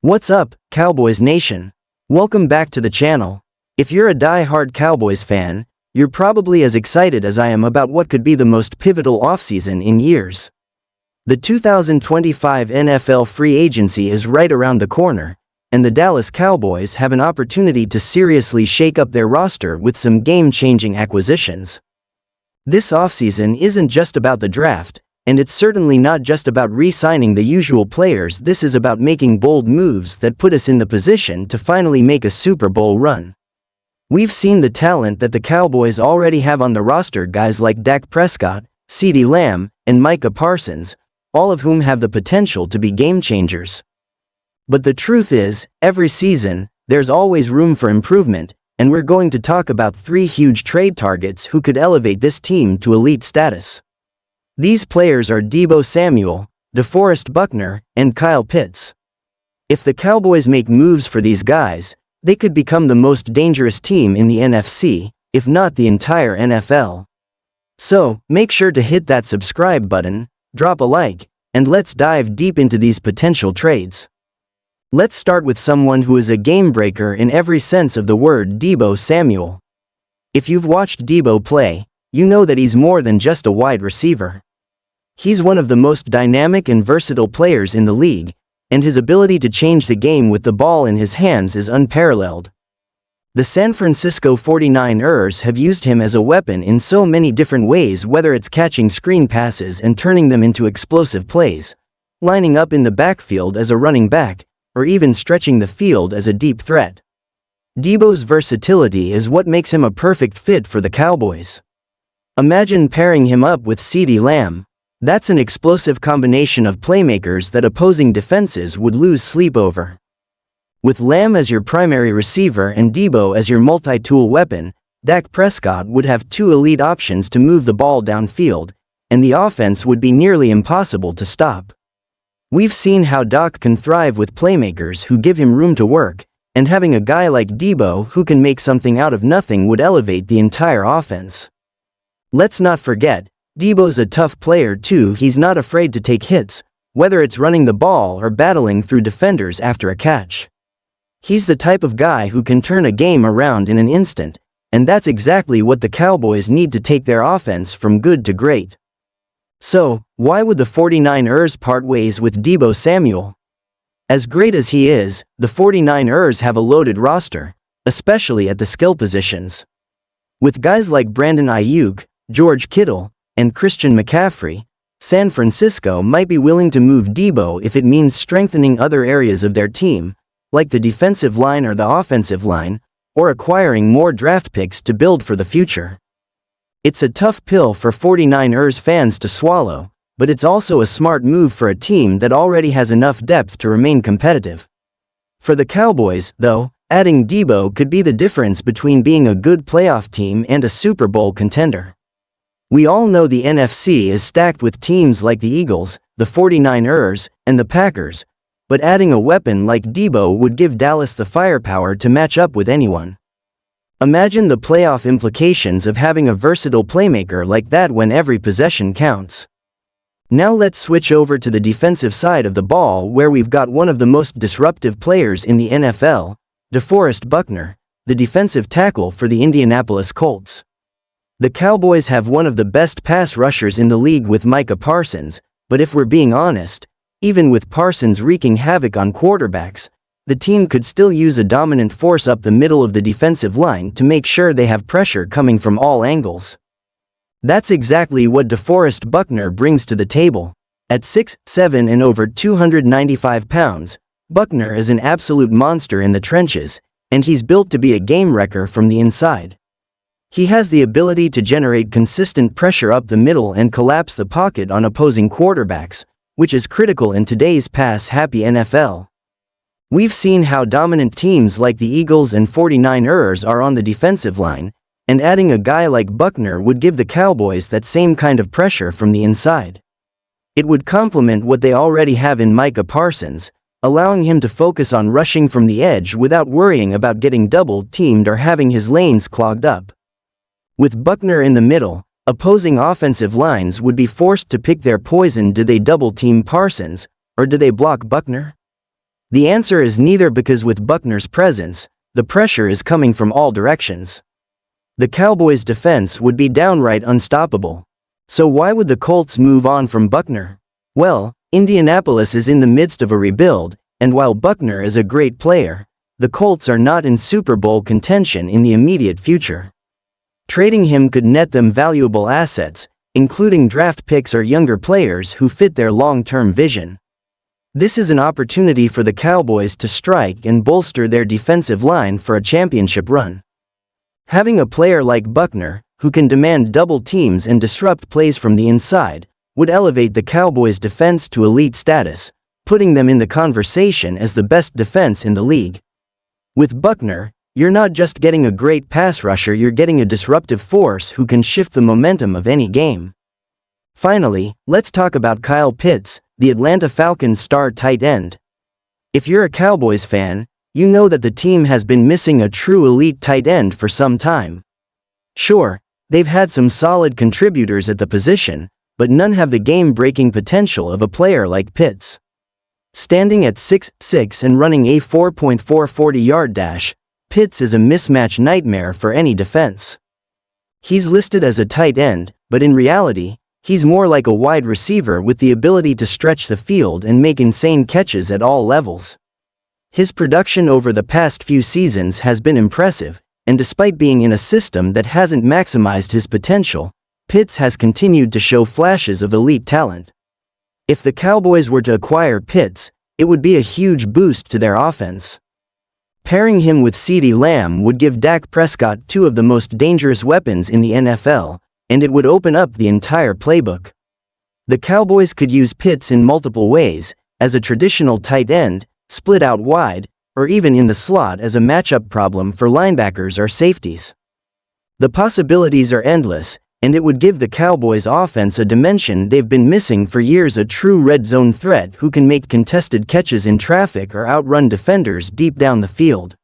What's up, Cowboys Nation? Welcome back to the channel. If you're a die-hard Cowboys fan, you're probably as excited as I am about what could be the most pivotal offseason in years. The 2025 NFL free agency is right around the corner, and the Dallas Cowboys have an opportunity to seriously shake up their roster with some game-changing acquisitions. This offseason isn't just about the draft, and it's certainly not just about re-signing the usual players. This is about making bold moves that put us in the position to finally make a Super Bowl run. We've seen the talent that the Cowboys already have on the roster, guys like Dak Prescott, CeeDee Lamb, and Micah Parsons, all of whom have the potential to be game changers. But the truth is, every season, there's always room for improvement, and we're going to talk about three huge trade targets who could elevate this team to elite status. These players are Deebo Samuel, DeForest Buckner, and Kyle Pitts. If the Cowboys make moves for these guys, they could become the most dangerous team in the NFC, if not the entire NFL. So, make sure to hit that subscribe button, drop a like, and let's dive deep into these potential trades. Let's start with someone who is a game breaker in every sense of the word: Deebo Samuel. If you've watched Deebo play, you know that he's more than just a wide receiver. He's one of the most dynamic and versatile players in the league, and his ability to change the game with the ball in his hands is unparalleled. The San Francisco 49ers have used him as a weapon in so many different ways, whether it's catching screen passes and turning them into explosive plays, lining up in the backfield as a running back, or even stretching the field as a deep threat. Deebo's versatility is what makes him a perfect fit for the Cowboys. Imagine pairing him up with CeeDee Lamb. That's an explosive combination of playmakers that opposing defenses would lose sleep over. With Lamb as your primary receiver and Deebo as your multi-tool weapon, Dak Prescott would have two elite options to move the ball downfield, and the offense would be nearly impossible to stop. We've seen how Dak can thrive with playmakers who give him room to work, and having a guy like Deebo who can make something out of nothing would elevate the entire offense. Let's not forget, Deebo's a tough player too. He's not afraid to take hits, whether it's running the ball or battling through defenders after a catch. He's the type of guy who can turn a game around in an instant, and that's exactly what the Cowboys need to take their offense from good to great. So, why would the 49ers part ways with Deebo Samuel? As great as he is, the 49ers have a loaded roster, especially at the skill positions. With guys like Brandon Ayuk, George Kittle, and Christian McCaffrey, San Francisco might be willing to move Deebo if it means strengthening other areas of their team, like the defensive line or the offensive line, or acquiring more draft picks to build for the future. It's a tough pill for 49ers fans to swallow, but it's also a smart move for a team that already has enough depth to remain competitive. For the Cowboys, though, adding Deebo could be the difference between being a good playoff team and a Super Bowl contender. We all know the NFC is stacked with teams like the Eagles, the 49ers, and the Packers, but adding a weapon like Deebo would give Dallas the firepower to match up with anyone. Imagine the playoff implications of having a versatile playmaker like that when every possession counts. Now let's switch over to the defensive side of the ball, where we've got one of the most disruptive players in the NFL, DeForest Buckner, the defensive tackle for the Indianapolis Colts. The Cowboys have one of the best pass rushers in the league with Micah Parsons, but if we're being honest, even with Parsons wreaking havoc on quarterbacks, the team could still use a dominant force up the middle of the defensive line to make sure they have pressure coming from all angles. That's exactly what DeForest Buckner brings to the table. At 6'7" and over 295 pounds, Buckner is an absolute monster in the trenches, and he's built to be a game wrecker from the inside. He has the ability to generate consistent pressure up the middle and collapse the pocket on opposing quarterbacks, which is critical in today's pass-happy NFL. We've seen how dominant teams like the Eagles and 49ers are on the defensive line, and adding a guy like Buckner would give the Cowboys that same kind of pressure from the inside. It would complement what they already have in Micah Parsons, allowing him to focus on rushing from the edge without worrying about getting double-teamed or having his lanes clogged up. With Buckner in the middle, opposing offensive lines would be forced to pick their poison. Do they double-team Parsons, or do they block Buckner? The answer is neither, because with Buckner's presence, the pressure is coming from all directions. The Cowboys' defense would be downright unstoppable. So why would the Colts move on from Buckner? Well, Indianapolis is in the midst of a rebuild, and while Buckner is a great player, the Colts are not in Super Bowl contention in the immediate future. Trading him could net them valuable assets, including draft picks or younger players who fit their long-term vision. This is an opportunity for the Cowboys to strike and bolster their defensive line for a championship run. Having a player like Buckner, who can demand double teams and disrupt plays from the inside, would elevate the Cowboys' defense to elite status, putting them in the conversation as the best defense in the league. With Buckner, you're not just getting a great pass rusher, you're getting a disruptive force who can shift the momentum of any game. Finally, let's talk about Kyle Pitts, the Atlanta Falcons star tight end. If you're a Cowboys fan, you know that the team has been missing a true elite tight end for some time. Sure, they've had some solid contributors at the position, but none have the game-breaking potential of a player like Pitts. Standing at 6'6" and running a 4.4 40-yard dash, Pitts is a mismatch nightmare for any defense. He's listed as a tight end, but in reality, he's more like a wide receiver with the ability to stretch the field and make insane catches at all levels. His production over the past few seasons has been impressive, and despite being in a system that hasn't maximized his potential, Pitts has continued to show flashes of elite talent. If the Cowboys were to acquire Pitts, it would be a huge boost to their offense. Pairing him with CeeDee Lamb would give Dak Prescott two of the most dangerous weapons in the NFL, and it would open up the entire playbook. The Cowboys could use Pitts in multiple ways, as a traditional tight end, split out wide, or even in the slot as a matchup problem for linebackers or safeties. The possibilities are endless, and it would give the Cowboys' offense a dimension they've been missing for years, a true red zone threat who can make contested catches in traffic or outrun defenders deep down the field.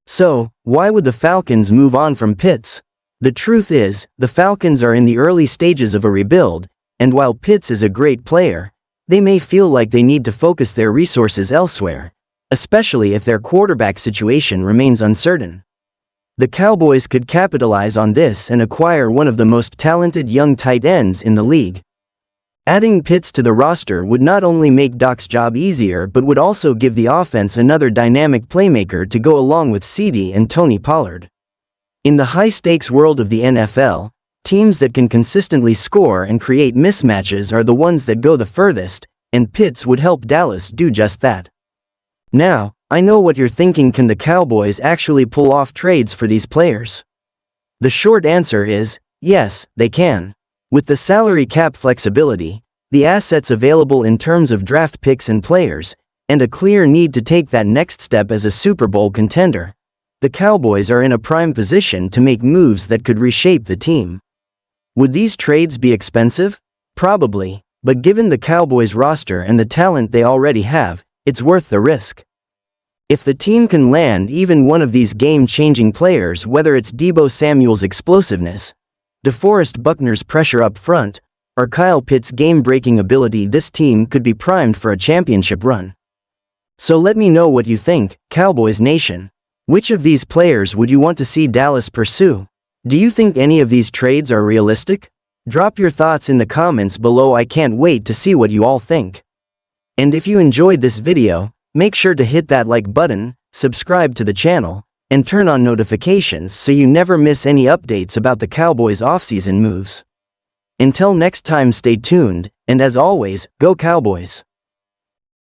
So, why would the Falcons move on from Pitts? The truth is, the Falcons are in the early stages of a rebuild, and while Pitts is a great player, they may feel like they need to focus their resources elsewhere, especially if their quarterback situation remains uncertain. The Cowboys could capitalize on this and acquire one of the most talented young tight ends in the league. Adding Pitts to the roster would not only make Doc's job easier but would also give the offense another dynamic playmaker to go along with CeeDee and Tony Pollard. In the high-stakes world of the NFL, teams that can consistently score and create mismatches are the ones that go the furthest, and Pitts would help Dallas do just that. Now, I know what you're thinking: can the Cowboys actually pull off trades for these players? The short answer is, yes, they can. With the salary cap flexibility, the assets available in terms of draft picks and players, and a clear need to take that next step as a Super Bowl contender, the Cowboys are in a prime position to make moves that could reshape the team. Would these trades be expensive? Probably, but given the Cowboys' roster and the talent they already have, it's worth the risk. If the team can land even one of these game-changing players, whether it's Deebo Samuel's explosiveness, DeForest Buckner's pressure up front, or Kyle Pitts' game-breaking ability, this team could be primed for a championship run. So let me know what you think, Cowboys Nation. Which of these players would you want to see Dallas pursue? Do you think any of these trades are realistic? Drop your thoughts in the comments below. I can't wait to see what you all think. And if you enjoyed this video, make sure to hit that like button, subscribe to the channel, and turn on notifications so you never miss any updates about the Cowboys' offseason moves. Until next time, stay tuned, and as always, go Cowboys!